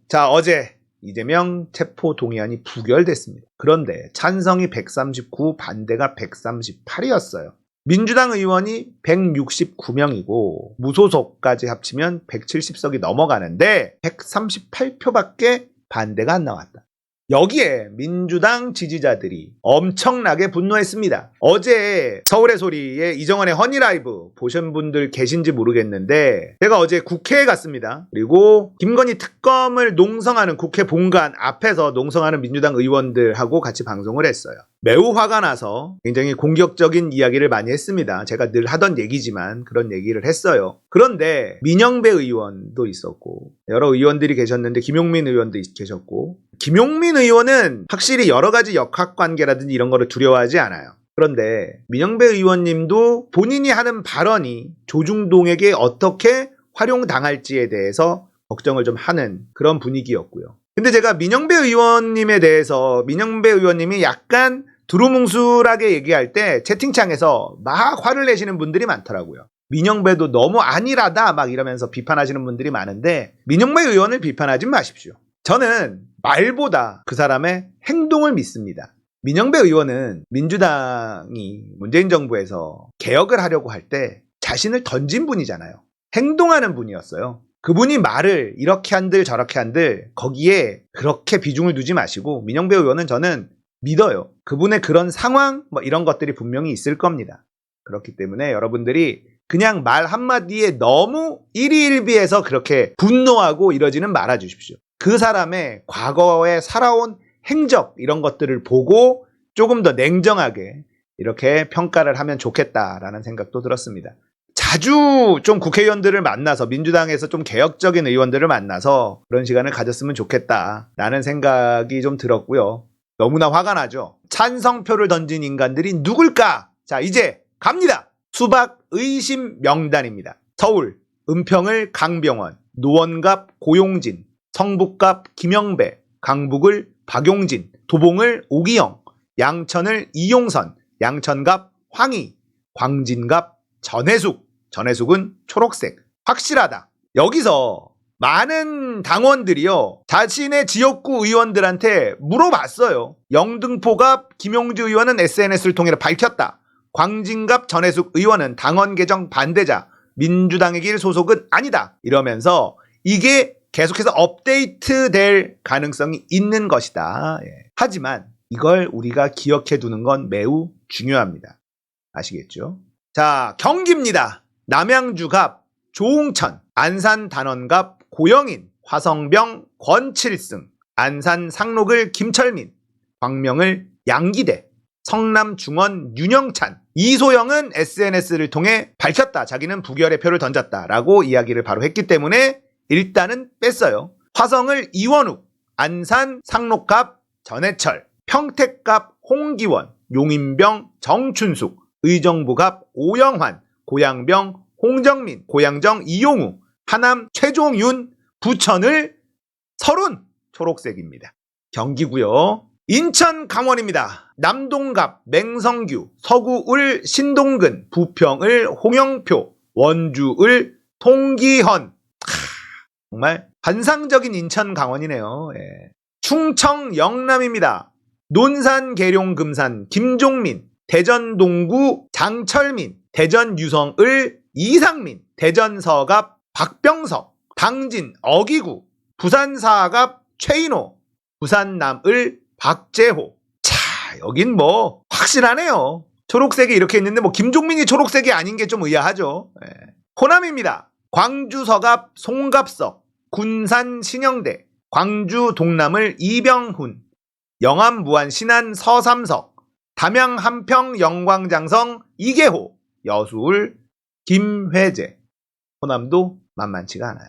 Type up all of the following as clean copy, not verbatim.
자, 어제 이재명 체포동의안이 부결됐습니다. 그런데 찬성이 139, 반대가 138이었어요. 민주당 의원이 169명이고 무소속까지 합치면 170석이 넘어가는데 138표밖에 반대가 안 나왔다. 여기에 민주당 지지자들이 엄청나게 분노했습니다. 어제 서울의 소리의 이정원의 허니라이브 보신 분들 계신지 모르겠는데 제가 어제 국회에 갔습니다. 그리고 김건희 특검을 농성하는 국회 본관 앞에서 농성하는 민주당 의원들하고 같이 방송을 했어요. 매우 화가 나서 굉장히 공격적인 이야기를 많이 했습니다. 제가 늘 하던 얘기지만 그런 얘기를 했어요. 그런데 민영배 의원도 있었고 여러 의원들이 계셨는데 김용민 의원도 계셨고 김용민 의원은 확실히 여러 가지 역학관계라든지 이런 거를 두려워하지 않아요. 그런데 민영배 의원님도 본인이 하는 발언이 조중동에게 어떻게 활용당할지에 대해서 걱정을 좀 하는 그런 분위기였고요. 근데 제가 민영배 의원님에 대해서 민영배 의원님이 약간 두루뭉술하게 얘기할 때 채팅창에서 막 화를 내시는 분들이 많더라고요. 민영배도 너무 안일하다 막 이러면서 비판하시는 분들이 많은데 민영배 의원을 비판하지 마십시오. 저는 말보다 그 사람의 행동을 믿습니다. 민영배 의원은 민주당이 문재인 정부에서 개혁을 하려고 할 때 자신을 던진 분이잖아요. 행동하는 분이었어요. 그분이 말을 이렇게 한들 저렇게 한들 거기에 그렇게 비중을 두지 마시고 민영배 의원은 저는 믿어요. 그분의 그런 상황 뭐 이런 것들이 분명히 있을 겁니다. 그렇기 때문에 여러분들이 그냥 말 한마디에 너무 일희일비해서 그렇게 분노하고 이러지는 말아 주십시오. 그 사람의 과거에 살아온 행적 이런 것들을 보고 조금 더 냉정하게 이렇게 평가를 하면 좋겠다라는 생각도 들었습니다. 자주 좀 국회의원들을 만나서 민주당에서 좀 개혁적인 의원들을 만나서 그런 시간을 가졌으면 좋겠다라는 생각이 좀 들었고요. 너무나 화가 나죠. 찬성표를 던진 인간들이 누굴까? 자, 이제 갑니다. 수박 의심 명단입니다. 서울 은평을 강병원, 노원갑 고용진, 성북갑 김영배, 강북을 박용진, 도봉을 오기영, 양천을 이용선, 양천갑 황희, 광진갑 전해숙, 전해숙은 초록색. 확실하다. 여기서 많은 당원들이요 자신의 지역구 의원들한테 물어봤어요. 영등포갑 김용주 의원은 SNS를 통해 밝혔다. 광진갑 전해숙 의원은 당원 개정 반대자, 민주당의 길 소속은 아니다. 이러면서 이게 계속해서 업데이트 될 가능성이 있는 것이다. 하지만 이걸 우리가 기억해 두는 건 매우 중요합니다. 아시겠죠? 자, 경기입니다. 남양주갑 조웅천, 안산 단원갑 고영인, 화성병 권칠승, 안산 상록을 김철민, 광명을 양기대, 성남 중원 윤영찬, 이소영은 SNS를 통해 밝혔다. 자기는 부결의 표를 던졌다라고 이야기를 바로 했기 때문에 일단은 뺐어요. 화성을 이원욱, 안산 상록갑 전해철, 평택갑 홍기원, 용인병 정춘숙, 의정부갑 오영환, 고양병 홍정민, 고양정 이용우, 하남 최종윤, 부천을 서른 초록색입니다. 경기고요. 인천 강원입니다. 남동갑 맹성규, 서구을 신동근, 부평을 홍영표, 원주을 통기헌. 정말 환상적인 인천 강원이네요. 예. 충청 영남입니다. 논산 계룡 금산 김종민, 대전 동구 장철민, 대전 유성을 이상민, 대전 서갑 박병석, 당진 어기구, 부산 사갑 최인호, 부산 남을 박재호. 자, 여긴 뭐 확실하네요. 초록색이 이렇게 있는데 뭐 김종민이 초록색이 아닌 게 좀 의아하죠. 예. 호남입니다. 광주 서갑 송갑석, 군산 신영대, 광주 동남을 이병훈, 영암 무안 신안 서삼석, 담양 한평 영광장성 이계호, 여수울 김회재. 호남도 만만치가 않아요.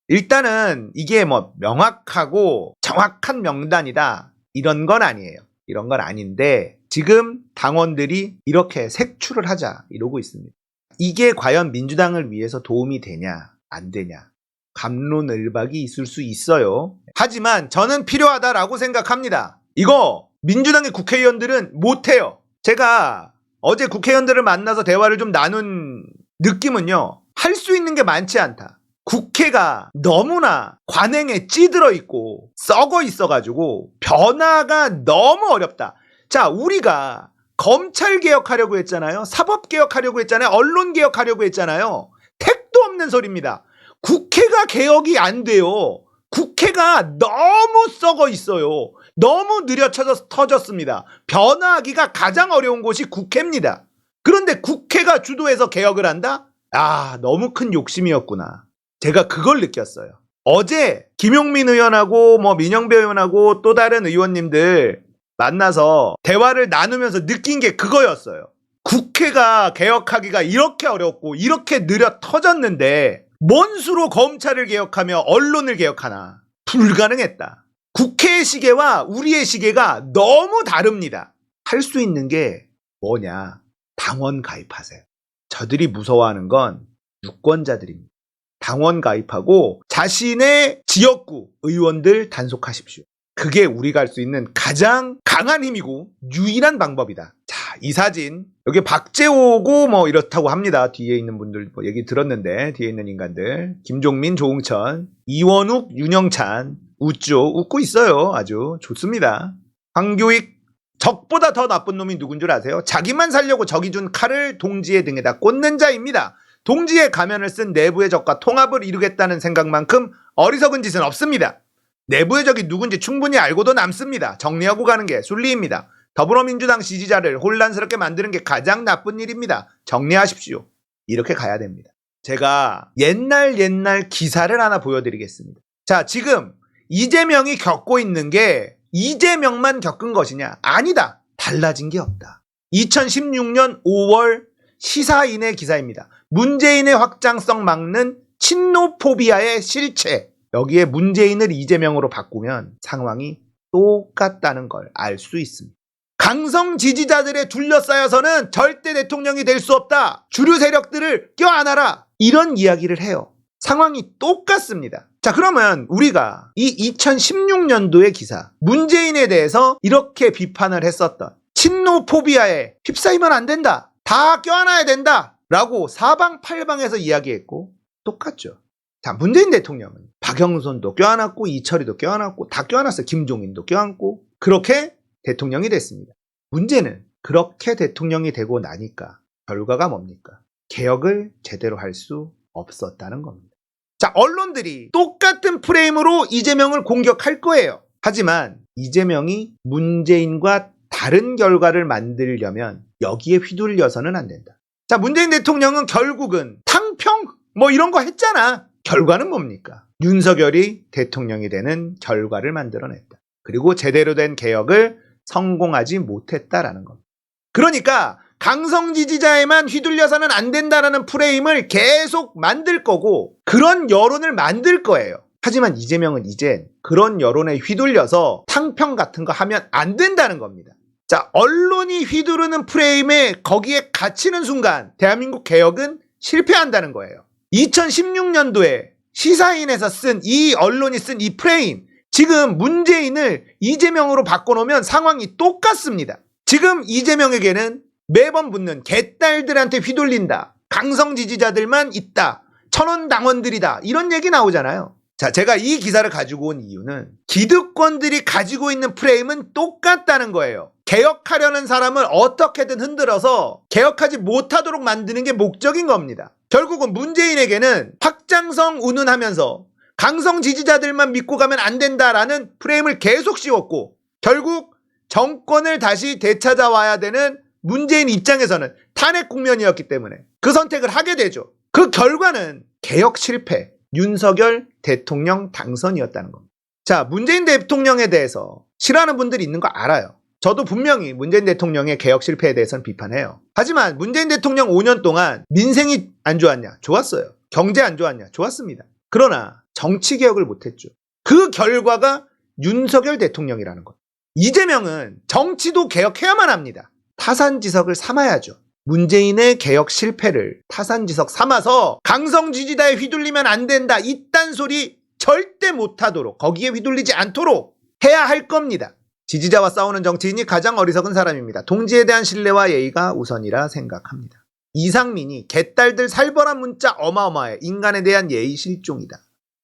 일단은 이게 뭐 명확하고 정확한 명단이다 이런 건 아니에요. 이런 건 아닌데 지금 당원들이 이렇게 색출을 하자 이러고 있습니다. 이게 과연 민주당을 위해서 도움이 되냐 안 되냐 갑론을박이 있을 수 있어요. 하지만 저는 필요하다라고 생각합니다. 이거 민주당의 국회의원들은 못해요. 제가 어제 국회의원들을 만나서 대화를 좀 나눈 느낌은요. 할 수 있는 게 많지 않다. 국회가 너무나 관행에 찌들어 있고 썩어 있어가지고 변화가 너무 어렵다. 자, 우리가 검찰 개혁하려고 했잖아요. 사법 개혁하려고 했잖아요. 언론 개혁하려고 했잖아요. 택도 없는 소리입니다. 국회가 개혁이 안 돼요. 국회가 너무 썩어 있어요. 너무 느려 터졌습니다. 변화하기가 가장 어려운 곳이 국회입니다. 그런데 국회가 주도해서 개혁을 한다? 아, 너무 큰 욕심이었구나. 제가 그걸 느꼈어요. 어제 김용민 의원하고 민영배 의원하고 또 다른 의원님들 만나서 대화를 나누면서 느낀 게 그거였어요. 국회가 개혁하기가 이렇게 어렵고 이렇게 느려 터졌는데 뭔 수로 검찰을 개혁하며 언론을 개혁하나. 불가능했다. 국회의 시계와 우리의 시계가 너무 다릅니다. 할 수 있는 게 뭐냐? 당원 가입하세요. 저들이 무서워하는 건 유권자들입니다. 당원 가입하고 자신의 지역구 의원들 단속하십시오. 그게 우리가 할 수 있는 가장 강한 힘이고 유일한 방법이다. 자, 이 사진 여기 박재호고 이렇다고 합니다. 뒤에 있는 분들 얘기 들었는데, 뒤에 있는 인간들 김종민, 조응천, 이원욱, 윤영찬 웃고 있어요. 아주 좋습니다. 황교익, 적보다 더 나쁜 놈이 누군 줄 아세요? 자기만 살려고 적이 준 칼을 동지의 등에다 꽂는 자입니다. 동지의 가면을 쓴 내부의 적과 통합을 이루겠다는 생각만큼 어리석은 짓은 없습니다. 내부의 적이 누군지 충분히 알고도 남습니다. 정리하고 가는 게 순리입니다. 더불어민주당 지지자를 혼란스럽게 만드는 게 가장 나쁜 일입니다. 정리하십시오. 이렇게 가야 됩니다. 제가 옛날 기사를 하나 보여드리겠습니다. 자, 지금 이재명이 겪고 있는 게 이재명만 겪은 것이냐? 아니다. 달라진 게 없다. 2016년 5월 시사인의 기사입니다. 문재인의 확장성 막는 친노포비아의 실체. 여기에 문재인을 이재명으로 바꾸면 상황이 똑같다는 걸 알 수 있습니다. 강성 지지자들에 둘러싸여서는 절대 대통령이 될 수 없다. 주류 세력들을 껴안아라. 이런 이야기를 해요. 상황이 똑같습니다. 자, 그러면 우리가 이 2016년도의 기사, 문재인에 대해서 이렇게 비판을 했었던 친노포비아에 휩싸이면 안 된다. 다 껴안아야 된다. 라고 사방팔방에서 이야기했고 똑같죠. 자, 문재인 대통령은 박영선도 껴안았고 이철이도 껴안았고 다 껴안았어요. 김종인도 껴안고 그렇게 대통령이 됐습니다. 문제는 그렇게 대통령이 되고 나니까 결과가 뭡니까? 개혁을 제대로 할 수 없었다는 겁니다. 자, 언론들이 똑같은 프레임으로 이재명을 공격할 거예요. 하지만 이재명이 문재인과 다른 결과를 만들려면 여기에 휘둘려서는 안 된다. 자, 문재인 대통령은 결국은 탕평 이런 거 했잖아. 결과는 뭡니까? 윤석열이 대통령이 되는 결과를 만들어냈다. 그리고 제대로 된 개혁을 성공하지 못했다라는 겁니다. 그러니까 강성 지지자에만 휘둘려서는 안 된다라는 프레임을 계속 만들 거고 그런 여론을 만들 거예요. 하지만 이재명은 이제 그런 여론에 휘둘려서 탕평 같은 거 하면 안 된다는 겁니다. 자, 언론이 휘두르는 프레임에 거기에 갇히는 순간 대한민국 개혁은 실패한다는 거예요. 2016년도에 시사인에서 언론이 쓴 이 프레임, 지금 문재인을 이재명으로 바꿔놓으면 상황이 똑같습니다. 지금 이재명에게는 매번 붙는 개딸들한테 휘둘린다. 강성 지지자들만 있다. 천원당원들이다. 이런 얘기 나오잖아요. 자, 제가 이 기사를 가지고 온 이유는 기득권들이 가지고 있는 프레임은 똑같다는 거예요. 개혁하려는 사람을 어떻게든 흔들어서 개혁하지 못하도록 만드는 게 목적인 겁니다. 결국은 문재인에게는 확장성 운운하면서 강성 지지자들만 믿고 가면 안 된다라는 프레임을 계속 씌웠고 결국 정권을 다시 되찾아와야 되는 문재인 입장에서는 탄핵 국면이었기 때문에 그 선택을 하게 되죠. 그 결과는 개혁 실패, 윤석열 대통령 당선이었다는 겁니다. 자, 문재인 대통령에 대해서 싫어하는 분들이 있는 거 알아요. 저도 분명히 문재인 대통령의 개혁 실패에 대해서는 비판해요. 하지만 문재인 대통령 5년 동안 민생이 안 좋았냐? 좋았어요. 경제 안 좋았냐? 좋았습니다. 그러나 정치 개혁을 못했죠. 그 결과가 윤석열 대통령이라는 것. 이재명은 정치도 개혁해야만 합니다. 타산지석을 삼아야죠. 문재인의 개혁 실패를 타산지석 삼아서 강성 지지자에 휘둘리면 안 된다. 이딴 소리 절대 못하도록 거기에 휘둘리지 않도록 해야 할 겁니다. 지지자와 싸우는 정치인이 가장 어리석은 사람입니다. 동지에 대한 신뢰와 예의가 우선이라 생각합니다. 이상민이 개딸들 살벌한 문자 어마어마해. 인간에 대한 예의 실종이다.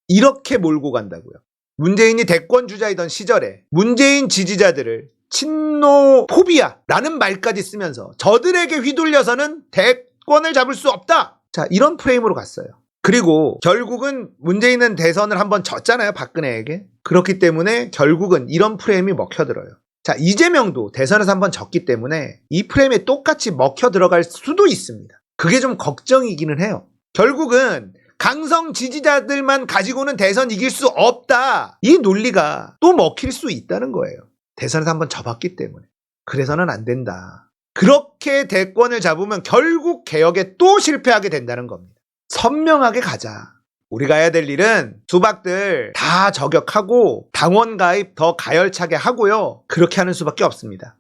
이렇게 몰고 간다고요. 문재인이 대권 주자이던 시절에 문재인 지지자들을 친노포비아라는 말까지 쓰면서 저들에게 휘둘려서는 대권을 잡을 수 없다. 자, 이런 프레임으로 갔어요. 그리고 결국은 문재인은 대선을 한번 졌잖아요, 박근혜에게. 그렇기 때문에 결국은 이런 프레임이 먹혀들어요. 자, 이재명도 대선에서 한번 졌기 때문에 이 프레임에 똑같이 먹혀 들어갈 수도 있습니다. 그게 좀 걱정이기는 해요. 결국은 강성 지지자들만 가지고는 대선 이길 수 없다. 이 논리가 또 먹힐 수 있다는 거예요. 대선에서 한번 져봤기 때문에. 그래서는 안 된다. 그렇게 대권을 잡으면 결국 개혁에 또 실패하게 된다는 겁니다. 선명하게 가자. 우리가 해야 될 일은 수박들 다 저격하고 당원 가입 더 가열차게 하고요. 그렇게 하는 수밖에 없습니다.